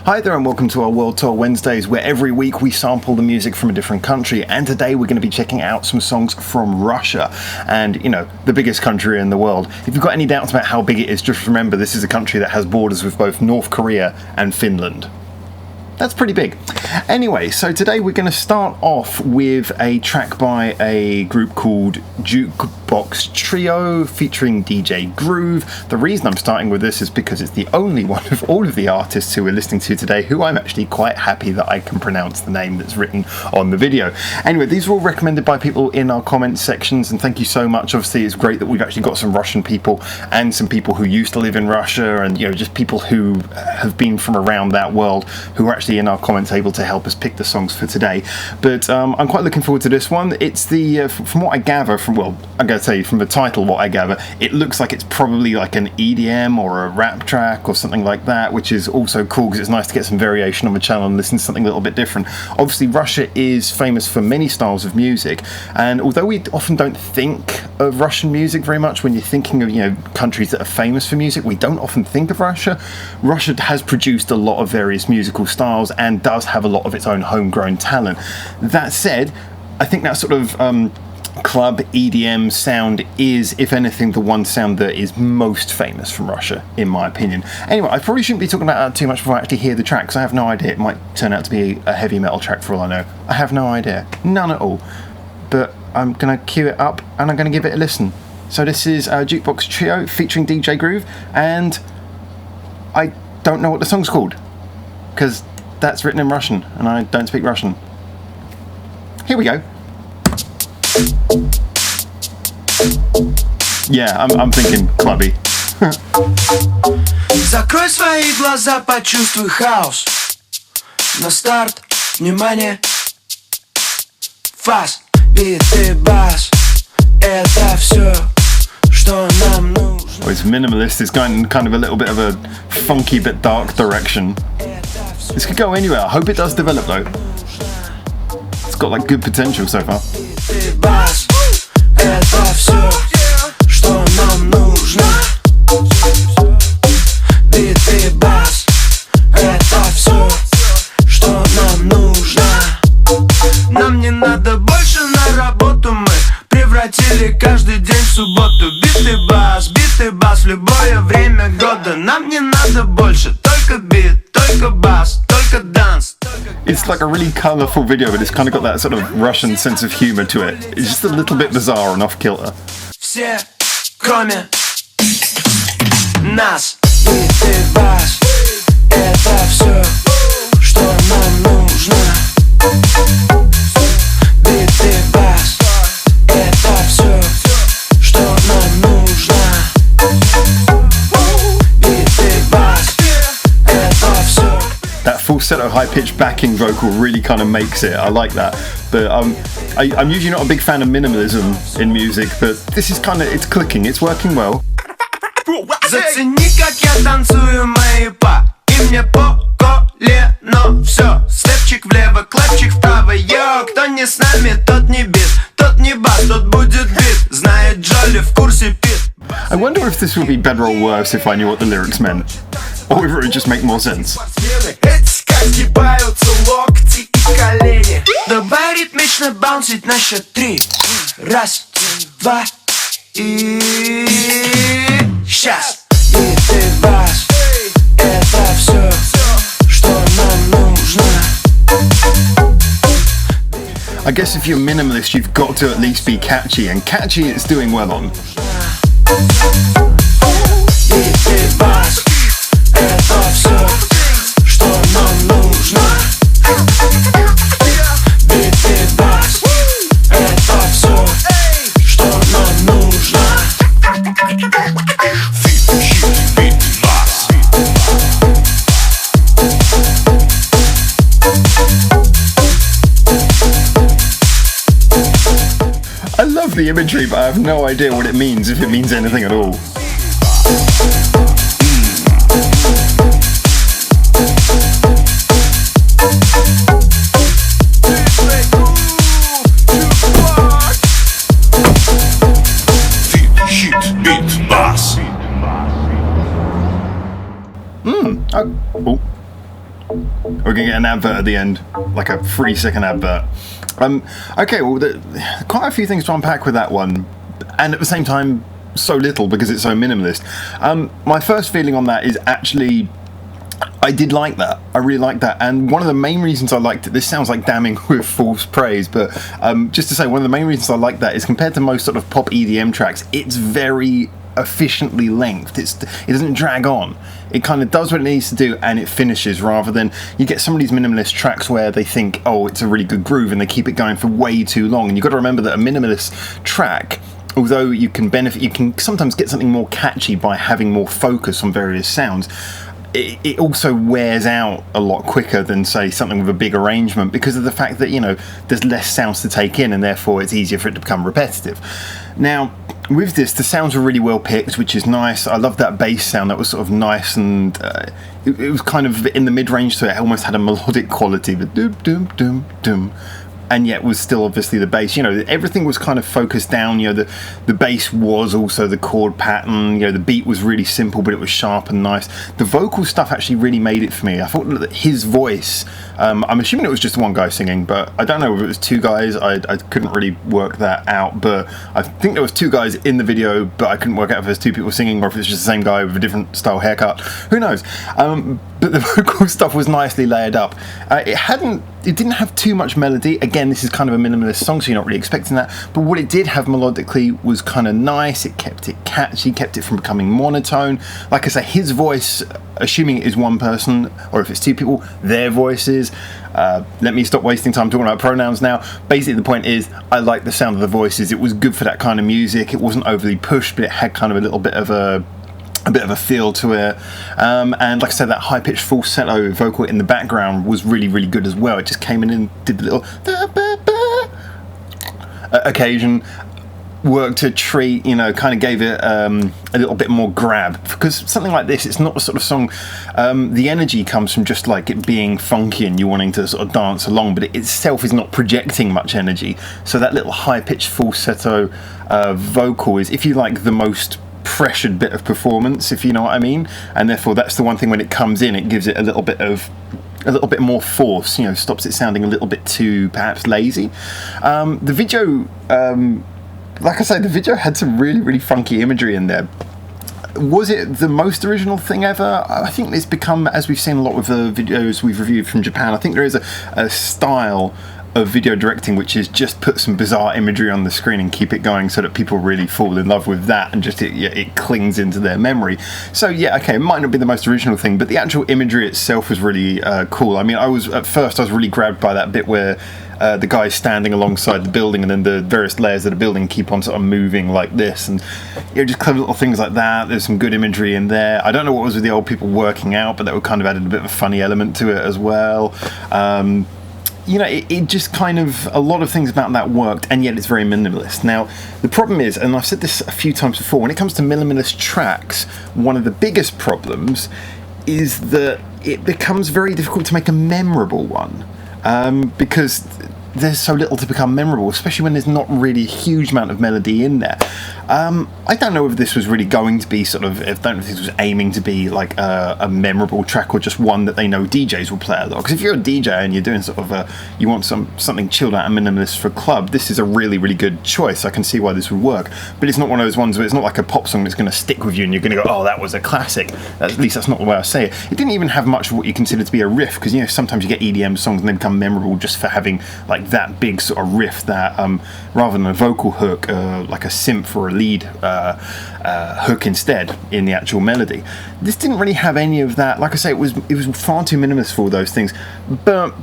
Hi there and welcome to our World Tour Wednesdays, where every week we sample the music from a different country, and today we're going to be checking out some songs from Russia, and the biggest country in the world. If you've got any doubts about how big it is, just remember this is a country that has borders with both North Korea and Finland. That's pretty big. Anyway, so today we're going to start off with a track by a group called JUKEBOX TRIO featuring DJ Groove. The reason I'm starting with this is because it's the only one of all of the artists who we're listening to today who I'm actually quite happy that I can pronounce the name that's written on the video. Anyway, these were all recommended by people in our comments sections, and thank you so much. Obviously, it's great that we've actually got some Russian people and some people who used to live in Russia, and just people who have been from around that world who are actually in our comments able to help us pick the songs for today. But I'm quite looking forward to this one. It's the from what I gather from I'm going to tell you from the title what I gather, it looks like it's probably like an EDM or a rap track or something like that, which is also cool because it's nice to get some variation on the channel and listen to something a little bit different. Obviously Russia is famous for many styles of music, and although we often don't think of Russian music very much when you're thinking of countries that are famous for music, we don't often think of Russia. Russia has produced a lot of various musical styles and does have a lot of its own homegrown talent. That said, I think that sort of club EDM sound is, if anything, the one sound that is most famous from Russia, in my opinion. Anyway, I probably shouldn't be talking about that too much before I actually hear the track, because I have no idea. It might turn out to be a heavy metal track for all I know. I have no idea. None at all. But I'm going to cue it up and I'm going to give it a listen. So this is JUKEBOX TRIO featuring DJ Groove, and I don't know what the song's called, because that's written in Russian, and I don't speak Russian. Here we go. Yeah, I'm thinking clubby. Закрой свои глаза, почувствуй хаос. На старт, внимание. Фас, бит и бас. Это все, что нам нужно. Well, it's minimalist. It's going in kind of a little bit of a funky but dark direction. This could go anywhere. I hope it does develop though. It's got like good potential so far. Нам не надо больше на работу, мы превратили каждый день в субботу. Бит и бас в любое время года. Нам не надо больше, только бит, только бас, только данс. It's like a really colourful video, but it's kind of got that sort of Russian sense of humour to it. It's just a little bit bizarre and off-kilter. Все, кроме нас. Бит и бас, это все, что нам нужно. Бит и бас, это все, что нам нужно. Бит и бас, это все. That falsetto high-pitched backing vocal really kind of makes it. I like that. But I'm usually not a big fan of minimalism in music, but this is it's clicking, it's working well. Зацени, как я танцую, мои па. И мне по колено все. Степчик влево, клэпчик вправо. Йо, кто не с нами, тот не бит, тот не бас, тот будет бит. Знает Джоли, в курсе пит. I wonder if this would be better or worse if I knew what the lyrics meant, or if it would just make more sense. Эти как сгибаются локти и колени. Давай ритмично баунсить на счет 3. Раз, два и... Сейчас. Бит и бас, это все, что нам нужно. I guess if you're minimalist, you've got to at least be catchy, and catchy it's doing well on. Бит и бас, это все, что нам нужно. Бит и бас, это все, что нам нужно. I love the imagery, but I have no idea what it means, if it means anything at all. We're gonna get an advert at the end, like a 3-second advert. Okay, well, quite a few things to unpack with that one, and at the same time, so little because it's so minimalist. My first feeling on that is actually, I did like that. I really liked that, and one of the main reasons I liked it, this sounds like damning with false praise, but just to say, one of the main reasons I like that is compared to most sort of pop EDM tracks, it's very efficiently lengthed. It doesn't drag on. It kind of does what it needs to do and it finishes, rather than you get some of these minimalist tracks where they think, oh, it's a really good groove, and they keep it going for way too long. And you've got to remember that a minimalist track, although you can benefit, you can sometimes get something more catchy by having more focus on various sounds. It also wears out a lot quicker than, say, something with a big arrangement, because of the fact that, you know, there's less sounds to take in, and therefore it's easier for it to become repetitive. Now, with this, the sounds were really well picked, which is nice. I love that bass sound. That was sort of nice, and it was kind of in the mid-range, so it almost had a melodic quality, but doom, doom, doom, doom. And yet was still obviously the bass. You know, everything was kind of focused down. You know, the bass was also the chord pattern. You know, the beat was really simple, but it was sharp and nice. The vocal stuff actually really made it for me. I thought that his voice, I'm assuming it was just one guy singing, but I don't know if it was two guys. I couldn't really work that out, but I think there was two guys in the video, but I couldn't work out if there's two people singing or if it's just the same guy with a different style haircut. Who knows? But the vocal stuff was nicely layered up. It didn't have too much melody. Again, this is kind of a minimalist song, so you're not really expecting that. But what it did have melodically was kind of nice. It kept it catchy, kept it from becoming monotone. Like I say, his voice, assuming it is one person, or if it's two people, their voices. Let me stop wasting time talking about pronouns now. Basically, the point is, I like the sound of the voices. It was good for that kind of music. It wasn't overly pushed, but it had kind of a little bit of a feel to it, and like I said, that high-pitched falsetto vocal in the background was really, really good as well. It just came in and did the little occasion, worked a treat, you know, kind of gave it a little bit more grab, because something like this, it's not the sort of song, the energy comes from just like it being funky and you wanting to sort of dance along, but it itself is not projecting much energy. So that little high-pitched falsetto vocal is, if you like, the most pressured bit of performance, if you know what I mean, and therefore that's the one thing, when it comes in, it gives it a little bit more force, you know, stops it sounding a little bit too perhaps lazy. The video, like I say, the video had some really, really funky imagery in there. Was it the most original thing ever? I think it's become, as we've seen a lot with the videos we've reviewed from Japan, I think there is a style of video directing which is just put some bizarre imagery on the screen and keep it going so that people really fall in love with that, and just it clings into their memory. So yeah, okay, it might not be the most original thing, but the actual imagery itself was really cool. I mean, at first I was really grabbed by that bit where the guy's standing alongside the building, and then the various layers of the building keep on sort of moving like this, and you know, just clever little things like that. There's some good imagery in there. I don't know what was with the old people working out, but that would kind of added a bit of a funny element to it as well. You know, it just kind of, a lot of things about that worked, and yet it's very minimalist. Now, the problem is, and I've said this a few times before, when it comes to minimalist tracks, one of the biggest problems is that it becomes very difficult to make a memorable one, because there's so little to become memorable, especially when there's not really a huge amount of melody in there. I don't know if this was really going to be sort of, I don't know if this was aiming to be like a memorable track, or just one that they know DJs will play a lot. Because if you're a DJ and you're doing sort of you want something chilled out and minimalist for a club, this is a really, really good choice. I can see why this would work. But it's not one of those ones where it's not like a pop song that's going to stick with you and you're going to go, oh, that was a classic. At least that's not the way I say it. It didn't even have much of what you consider to be a riff, because, you know, sometimes you get EDM songs and they become memorable just for having like that big sort of riff, that rather than a vocal hook, like a synth or a lead hook instead in the actual melody. This didn't really have any of that. Like I say, it was far too minimalist for all those things, but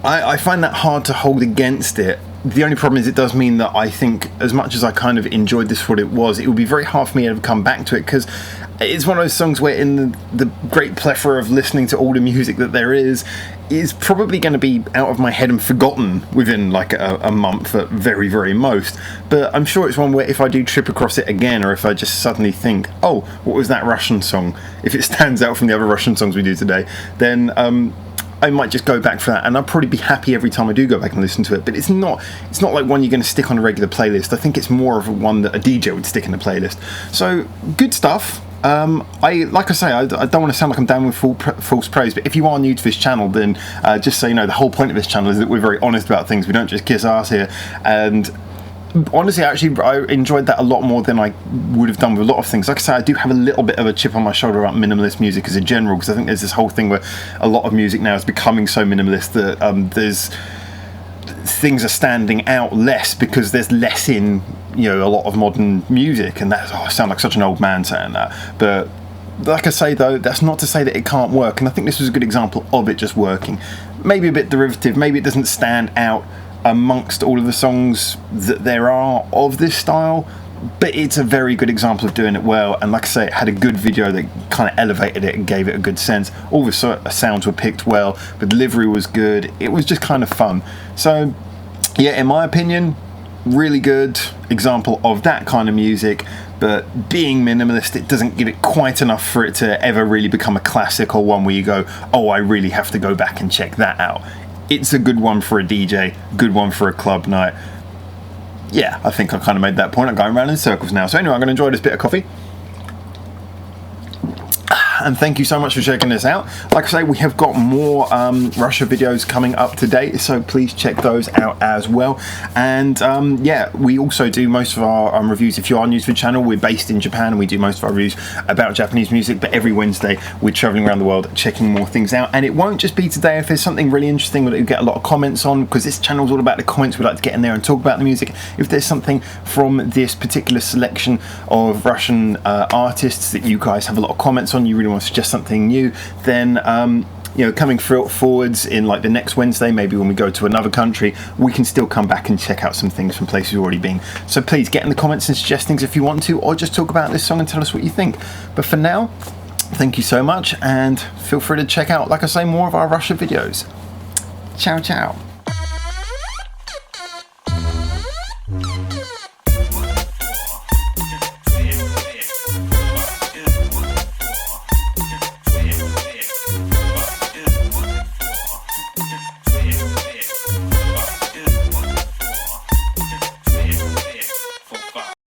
I find that hard to hold against it. The only problem is, it does mean that I think, as much as I kind of enjoyed this for what it was, it would be very hard for me to come back to it, because it's one of those songs where, in the great plethora of listening to all the music that there is probably going to be out of my head and forgotten within like a month at very, very most. But I'm sure it's one where, if I do trip across it again, or if I just suddenly think, oh, what was that Russian song, if it stands out from the other Russian songs we do today, then I might just go back for that, and I'll probably be happy every time I do go back and listen to it. But it's not like one you're going to stick on a regular playlist. I think it's more of one that a DJ would stick in a playlist. So, good stuff. Like I say, I don't want to sound like I'm down with false praise, but if you are new to this channel, then just so you know, the whole point of this channel is that we're very honest about things. We don't just kiss ass here. And honestly, actually, I enjoyed that a lot more than I would have done with a lot of things. Like I say, I do have a little bit of a chip on my shoulder about minimalist music as a general, because I think there's this whole thing where a lot of music now is becoming so minimalist that things are standing out less because there's less in, you know, a lot of modern music. And that's, I sound like such an old man saying that, but like I say though, that's not to say that it can't work, and I think this was a good example of it just working. Maybe a bit derivative, maybe it doesn't stand out amongst all of the songs that there are of this style, but it's a very good example of doing it well. And like I say, it had a good video that kind of elevated it and gave it a good sense. All the sounds were picked well, the delivery was good, it was just kind of fun. So yeah, in my opinion, really good example of that kind of music, but being minimalist, it doesn't give it quite enough for it to ever really become a classic or one where you go, oh, I really have to go back and check that out. It's a good one for a DJ, good one for a club night. Yeah, I think I kind of made that point. I'm going around in circles now. So anyway, I'm going to enjoy this bit of coffee. And thank you so much for checking this out. Like I say, we have got more Russia videos coming up today, so please check those out as well. And yeah, we also do most of our reviews. If you are new to the channel, we're based in Japan and we do most of our reviews about Japanese music, but every Wednesday we're traveling around the world checking more things out. And it won't just be today. If there's something really interesting that you get a lot of comments on, because this channel is all about the comments, we like to get in there and talk about the music. If there's something from this particular selection of Russian artists that you guys have a lot of comments on, you really want to suggest something new, then you know, coming forwards in like the next Wednesday, maybe when we go to another country, we can still come back and check out some things from places we've already been. So please get in the comments and suggest things if you want to, or just talk about this song and tell us what you think. But for now, thank you so much, and feel free to check out, like I say, more of our Russia videos. Ciao ciao.